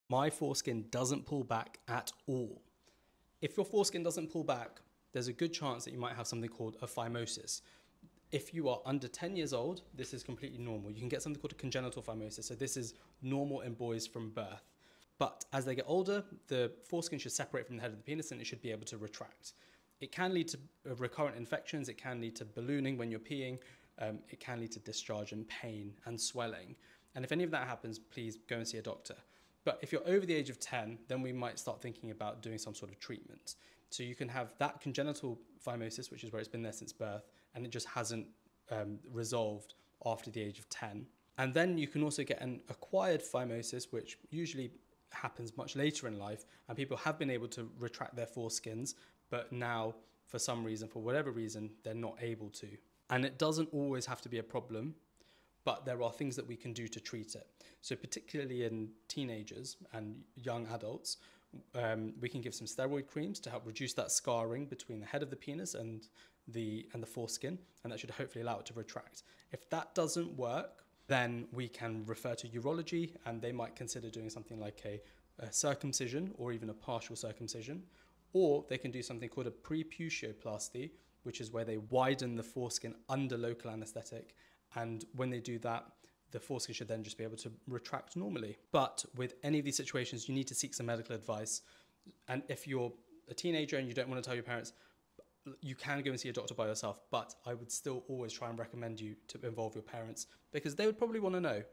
My foreskin doesn't pull back at all. If your foreskin doesn't pull back, there's a good chance that you might have something called a phimosis. If you are under 10 years old, this is completely normal. You can get something called a congenital phimosis. So this is normal in boys from birth. But as they get older, the foreskin should separate from the head of the penis and it should be able to retract. It can lead to recurrent infections. It can lead to ballooning when you're peeing. It can lead to discharge and pain and swelling. And if any of that happens, please go and see a doctor. But if you're over the age of 10, then we might start thinking about doing some sort of treatment. So you can have that congenital phimosis, which is where it's been there since birth, and it just hasn't resolved after the age of 10. And then you can also get an acquired phimosis, which usually happens much later in life, and people have been able to retract their foreskins, but now, for some reason, for whatever reason, they're not able to. And it doesn't always have to be a problem, but there are things that we can do to treat it. So particularly in teenagers and young adults, we can give some steroid creams to help reduce that scarring between the head of the penis and the foreskin, and that should hopefully allow it to retract. If that doesn't work, then we can refer to urology, and they might consider doing something like a circumcision or even a partial circumcision, or they can do something called a preputioplasty, which is where they widen the foreskin under local anesthetic, and when they do that, the foreskin should then just be able to retract normally. But with any of these situations, you need to seek some medical advice. And if you're a teenager and you don't want to tell your parents, you can go and see a doctor by yourself, but I would still always try and recommend you to involve your parents because they would probably want to know.